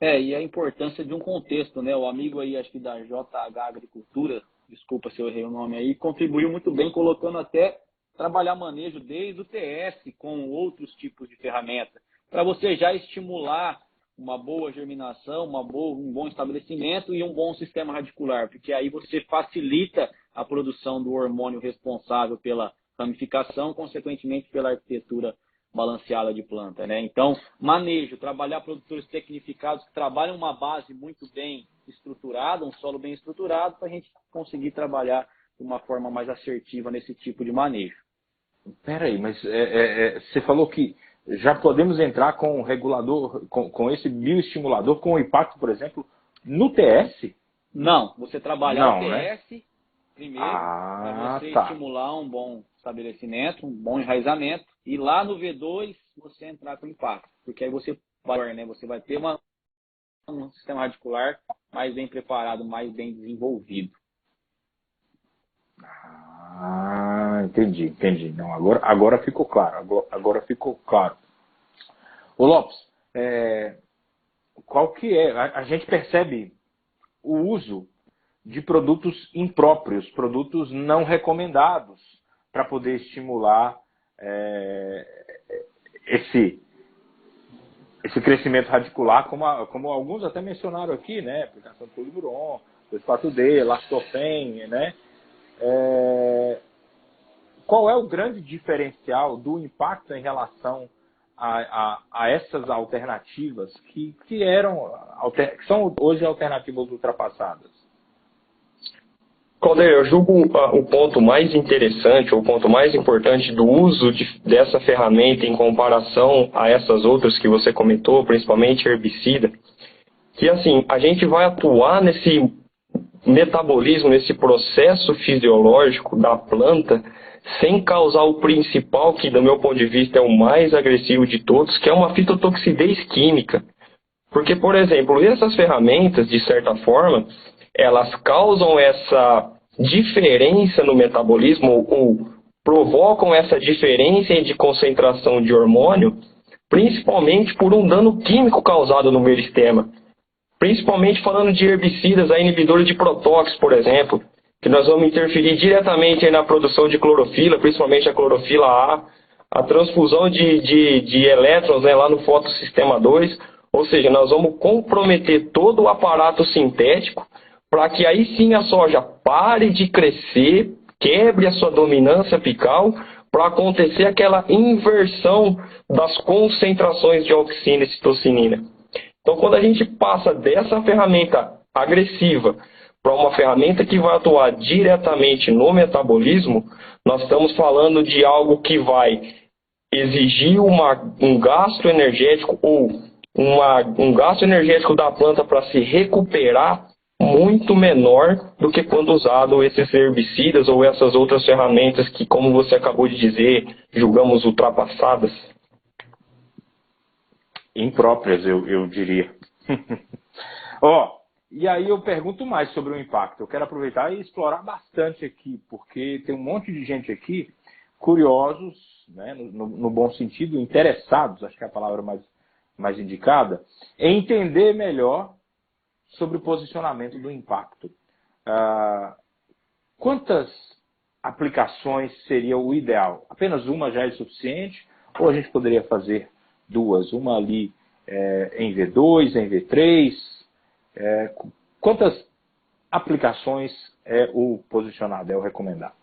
E a importância de um contexto, né? O amigo aí, acho que da JH Agricultura, desculpa se eu errei o nome aí, contribuiu muito bem, colocando até trabalhar manejo desde o TS com outros tipos de ferramenta, para você já estimular uma boa germinação, um bom estabelecimento e um bom sistema radicular, porque aí você facilita a produção do hormônio responsável pela ramificação, consequentemente pela arquitetura balanceada de planta, né? Então, manejo, trabalhar produtores tecnificados que trabalham uma base muito bem estruturada, um solo bem estruturado, para a gente conseguir trabalhar de uma forma mais assertiva nesse tipo de manejo. Peraí, mas você falou que já podemos entrar com o regulador, com esse bioestimulador, com o impacto, por exemplo, no TS? Não, você trabalhar o TS, né? Primeiro, para você estimular um bom estabelecimento, um bom enraizamento, e lá no V2 você entrar com impacto, porque aí você vai ter um sistema radicular mais bem preparado, mais bem desenvolvido. Entendi. Não, agora ficou claro. Agora ficou claro. Ô Lopes, qual que é? A gente percebe o uso de produtos impróprios, produtos não recomendados para poder estimular esse crescimento radicular, como alguns até mencionaram aqui, né? Aplicação de polimuron, 2,4-D, lactofen, né? Qual é o grande diferencial do impacto em relação a essas alternativas que são hoje alternativas ultrapassadas? Caldeira, eu julgo o ponto mais interessante, ou o ponto mais importante do uso dessa ferramenta em comparação a essas outras que você comentou, principalmente herbicida, que assim, a gente vai atuar nesse metabolismo, nesse processo fisiológico da planta, sem causar o principal, que do meu ponto de vista é o mais agressivo de todos, que é uma fitotoxidez química. Porque, por exemplo, essas ferramentas, de certa forma, elas causam essa diferença no metabolismo ou provocam essa diferença de concentração de hormônio, principalmente por um dano químico causado no meristema. Principalmente falando de herbicidas, inibidores de protóxicos, por exemplo, que nós vamos interferir diretamente na produção de clorofila, principalmente a clorofila A, a transfusão de elétrons, né, lá no fotossistema 2, ou seja, nós vamos comprometer todo o aparato sintético para que aí sim a soja pare de crescer, quebre a sua dominância apical, para acontecer aquela inversão das concentrações de auxina e citocinina. Então, quando a gente passa dessa ferramenta agressiva para uma ferramenta que vai atuar diretamente no metabolismo, nós estamos falando de algo que vai exigir um gasto energético ou um gasto energético da planta para se recuperar muito menor do que quando usado esses herbicidas ou essas outras ferramentas que, como você acabou de dizer, julgamos ultrapassadas. Impróprias, eu diria. E aí eu pergunto mais sobre o impacto. Eu quero aproveitar e explorar bastante aqui, porque tem um monte de gente aqui curiosos, né, no bom sentido, interessados, acho que é a palavra mais indicada, em entender melhor sobre o posicionamento do impacto. Quantas aplicações seria o ideal? Apenas uma já é suficiente? Ou a gente poderia fazer duas? Uma ali em V2, em V3? Quantas aplicações é o posicionado, é o recomendado?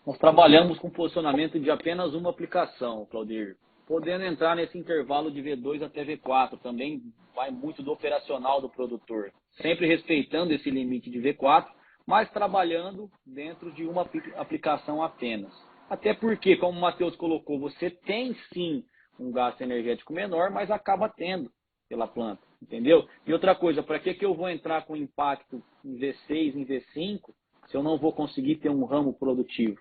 Nós trabalhamos com posicionamento de apenas uma aplicação, Claudir. Podendo entrar nesse intervalo de V2 até V4, também vai muito do operacional do produtor. Sempre respeitando esse limite de V4, mas trabalhando dentro de uma aplicação apenas. Até porque, como o Matheus colocou, você tem sim um gasto energético menor, mas acaba tendo pela planta, entendeu? E outra coisa, para que eu vou entrar com impacto em V6, em V5, se eu não vou conseguir ter um ramo produtivo?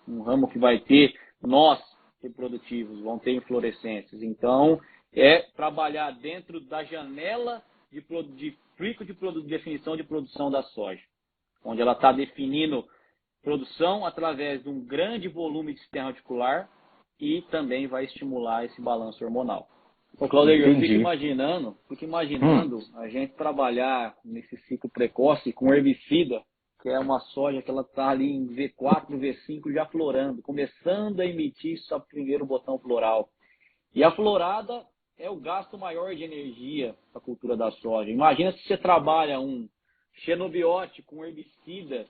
Um ramo que vai ter nós reprodutivos, vão ter inflorescências. Então, é trabalhar dentro da janela de frico de definição de produção da soja, onde ela está definindo produção através de um grande volume de sistema radicular e também vai estimular esse balanço hormonal. Ô, Claudio, eu Entendi. fico imaginando a gente trabalhar nesse ciclo precoce com herbicida, que é uma soja que ela está ali em V4, V5 já florando, começando a emitir seu primeiro botão floral. E a florada é o gasto maior de energia para a cultura da soja. Imagina se você trabalha um xenobiótico, um herbicida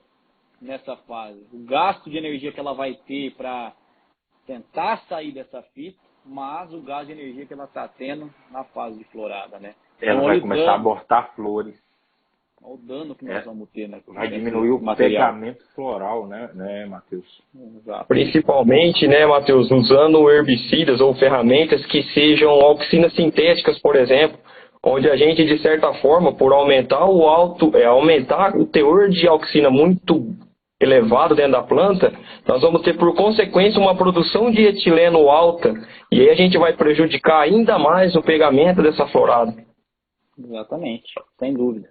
nessa fase. O gasto de energia que ela vai ter para tentar sair dessa fita, mas o gasto de energia que ela está tendo na fase de florada, né? Ela Então, vai olha o começar a dano, abortar flores. olha o dano que nós vamos ter, né? Vai diminuir o material. pegamento floral, né, Matheus? Exato. Principalmente, né, Matheus, usando herbicidas ou ferramentas que sejam auxinas sintéticas, por exemplo, onde a gente, de certa forma, por aumentar aumentar o teor de auxina muito elevado dentro da planta, nós vamos ter, por consequência, uma produção de etileno alta, e aí a gente vai prejudicar ainda mais o pegamento dessa florada. Exatamente, sem dúvida.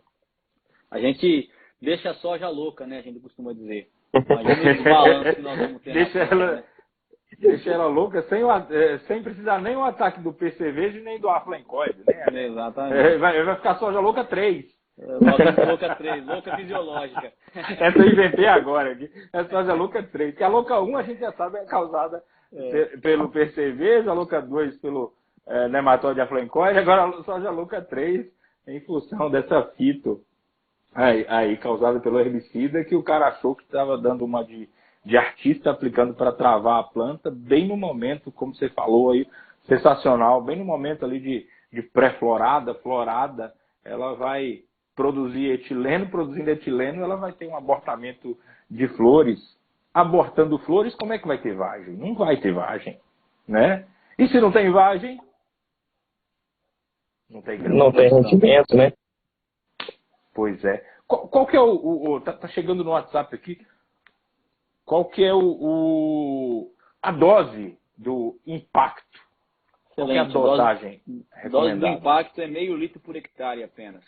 A gente deixa a soja louca, né? A gente costuma dizer. Imagina o desbalanço que nós vamos ter Deixa na planta, ela- né? Deixa ela louca sem precisar nem o ataque do PCV nem do aflencoide, né? Exatamente. Vai ficar soja louca 3. Louca 3, louca fisiológica. Essa eu inventei agora aqui. É soja louca 3. Porque a louca 1 a gente já sabe é causada pelo percevejo, a louca 2 pelo nematóide aflencoide, agora a soja louca 3 em função dessa fito aí causada pelo herbicida que o cara achou que estava dando uma de artista aplicando para travar a planta, bem no momento, como você falou aí, sensacional, bem no momento ali de pré-florada, florada, ela vai produzir etileno, produzindo etileno, ela vai ter um abortamento de flores. Abortando flores, como é que vai ter vagem? Não vai ter vagem, né? E se não tem vagem, não tem grão. Não tem rendimento, né? Pois é. Qual que é tá chegando no WhatsApp aqui, qual que é a dose do impacto? Qual que é a Excelente. dosagem Dose do recomendada? impacto é meio litro por hectare apenas,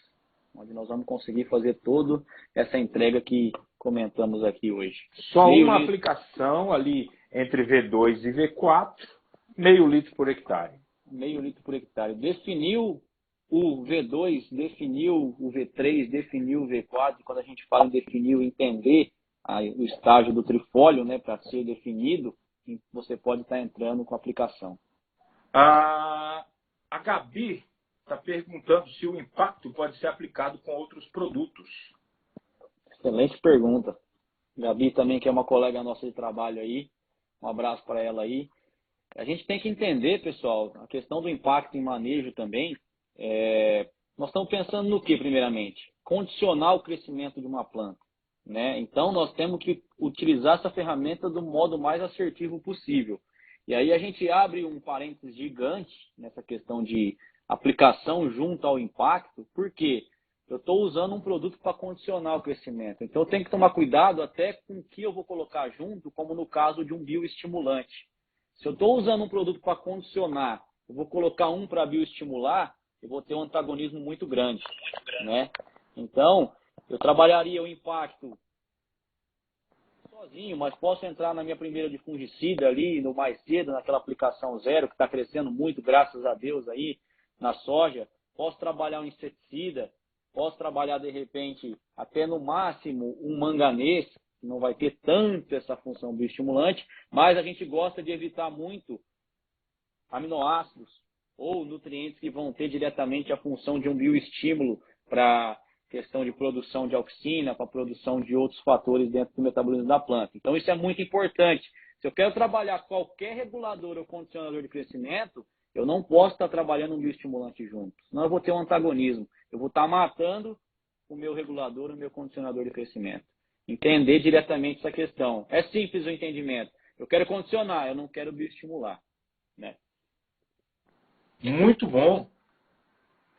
onde nós vamos conseguir fazer toda essa entrega que comentamos aqui hoje. Só Meio uma litro. aplicação ali entre V2 e V4, meio litro por hectare. Meio litro por hectare. Definiu o V2, definiu o V3, definiu o V4. Quando a gente fala em definir, entender o estágio do trifólio, né, para ser definido, você pode estar entrando com a aplicação. A Gabi está perguntando se o impacto pode ser aplicado com outros produtos. Excelente pergunta. Gabi também, que é uma colega nossa de trabalho aí. Um abraço para ela aí. A gente tem que entender, pessoal, a questão do impacto em manejo também. Nós estamos pensando no que, primeiramente? Condicionar o crescimento de uma planta, né? Então, nós temos que utilizar essa ferramenta do modo mais assertivo possível. E aí a gente abre um parênteses gigante nessa questão de aplicação junto ao impacto, porque eu estou usando um produto para condicionar o crescimento. Então, eu tenho que tomar cuidado até com o que eu vou colocar junto, como no caso de um bioestimulante. Se eu estou usando um produto para condicionar, eu vou colocar um para bioestimular, eu vou ter um antagonismo muito grande, né? Então, eu trabalharia o impacto sozinho, mas posso entrar na minha primeira de fungicida ali, no mais cedo, naquela aplicação zero, que está crescendo muito, graças a Deus, aí, na soja. Posso trabalhar um inseticida, posso trabalhar, de repente, até no máximo, um manganês, que não vai ter tanto essa função bioestimulante, mas a gente gosta de evitar muito aminoácidos ou nutrientes que vão ter diretamente a função de um bioestímulo para questão de produção de auxina, para produção de outros fatores dentro do metabolismo da planta. Então, isso é muito importante. Se eu quero trabalhar qualquer regulador ou condicionador de crescimento, eu não posso estar trabalhando um bioestimulante junto, senão eu vou ter um antagonismo. Eu vou estar matando o meu regulador, o meu condicionador de crescimento. Entender diretamente essa questão. É simples o entendimento. Eu quero condicionar, eu não quero bioestimular, né? Muito bom.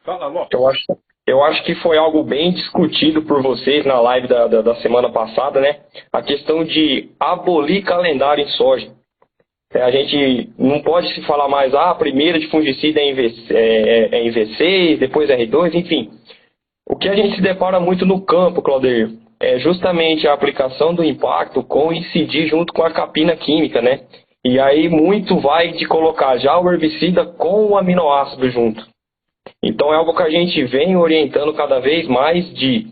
Fala, Lopes. Eu acho que foi algo bem discutido por vocês na live da semana passada, né? A questão de abolir calendário em soja. A gente não pode se falar mais, a primeira de fungicida é em V6, depois R2, enfim. O que a gente se depara muito no campo, Claudio, é justamente a aplicação do impacto com incidir junto com a capina química, né? E aí muito vai de colocar já o herbicida com o aminoácido junto. Então é algo que a gente vem orientando cada vez mais de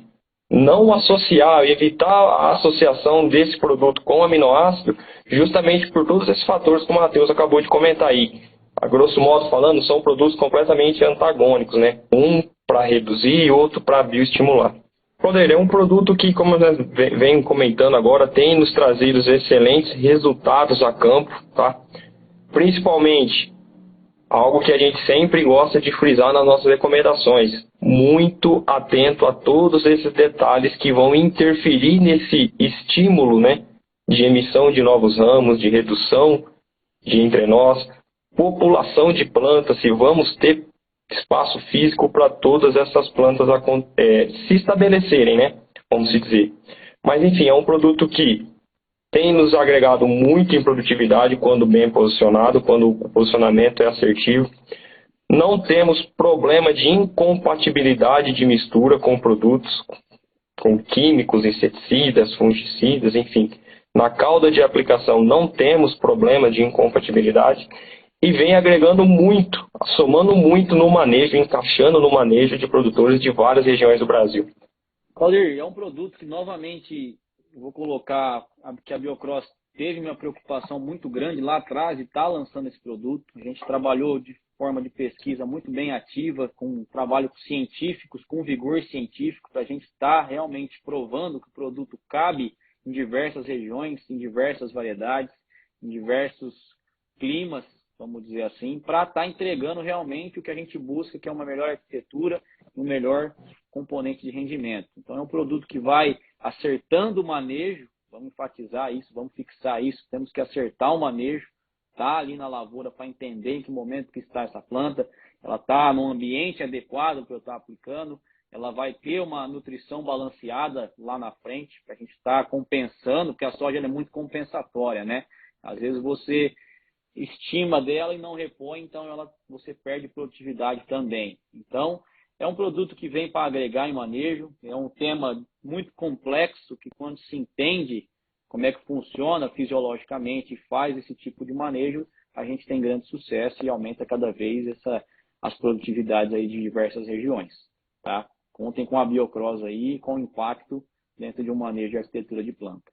não associar, evitar a associação desse produto com aminoácido, justamente por todos esses fatores que o Matheus acabou de comentar aí. A grosso modo falando, são produtos completamente antagônicos, né? Um para reduzir e outro para bioestimular. Claudir, é um produto que, como eu venho comentando agora, tem nos trazido excelentes resultados a campo, tá? Principalmente, algo que a gente sempre gosta de frisar nas nossas recomendações, muito atento a todos esses detalhes que vão interferir nesse estímulo, né, de emissão de novos ramos, de redução de entrenós, população de plantas, se vamos ter espaço físico para todas essas plantas se estabelecerem, né, vamos se dizer. Mas enfim, é um produto que tem nos agregado muito em produtividade quando bem posicionado, quando o posicionamento é assertivo. Não temos problema de incompatibilidade de mistura com produtos, com químicos, inseticidas, fungicidas, enfim. Na cauda de aplicação não temos problema de incompatibilidade e vem agregando muito, somando muito no manejo, encaixando no manejo de produtores de várias regiões do Brasil. Claudir, é um produto que novamente vou colocar que a Biocross teve uma preocupação muito grande lá atrás e está lançando esse produto. A gente trabalhou de forma de pesquisa muito bem ativa, com trabalhos científicos, com vigor científico, para a gente estar realmente provando que o produto cabe em diversas regiões, em diversas variedades, em diversos climas, vamos dizer assim, para estar entregando realmente o que a gente busca, que é uma melhor arquitetura, um melhor componente de rendimento. Então é um produto que vai acertando o manejo, vamos enfatizar isso, vamos fixar isso, temos que acertar o manejo, tá ali na lavoura para entender em que momento que está essa planta, ela está num ambiente adequado para eu estar aplicando, ela vai ter uma nutrição balanceada lá na frente, para a gente estar compensando, porque a soja é muito compensatória, né? Às vezes você estima dela e não repõe, então você perde produtividade também. Então, é um produto que vem para agregar em manejo, é um tema muito complexo que quando se entende como é que funciona fisiologicamente e faz esse tipo de manejo, a gente tem grande sucesso e aumenta cada vez as produtividades aí de diversas regiões. Tá? Contem com a Biocross aí, com impacto dentro de um manejo de arquitetura de planta.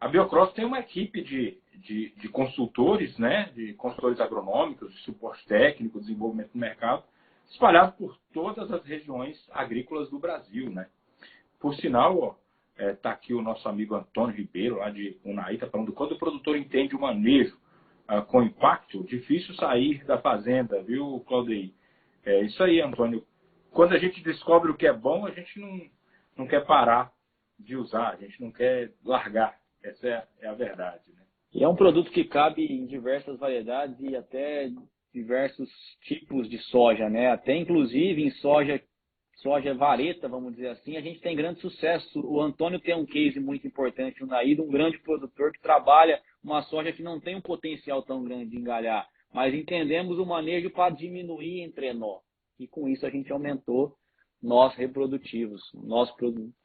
A Biocross tem uma equipe de consultores, né, de consultores agronômicos, de suporte técnico, desenvolvimento do mercado, espalhados por todas as regiões agrícolas do Brasil, né? Por sinal, tá aqui o nosso amigo Antônio Ribeiro, lá de Unai, tá falando, quando o produtor entende o manejo com impacto, difícil sair da fazenda, viu, Claudir? É isso aí, Antônio. Quando a gente descobre o que é bom, a gente não quer parar de usar, a gente não quer largar. Essa é a verdade, né? E é um produto que cabe em diversas variedades e até diversos tipos de soja, né? Até inclusive em soja vareta, vamos dizer assim, a gente tem grande sucesso. O Antônio tem um case muito importante no Naí, de um grande produtor que trabalha uma soja que não tem um potencial tão grande de engalhar, mas entendemos o manejo para diminuir entrenó. E com isso a gente aumentou nós reprodutivos, nós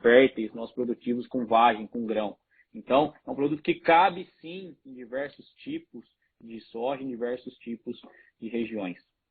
férteis, nós produtivos com vagem, com grão. Então, é um produto que cabe sim em diversos tipos de soja, em diversos tipos de regiões.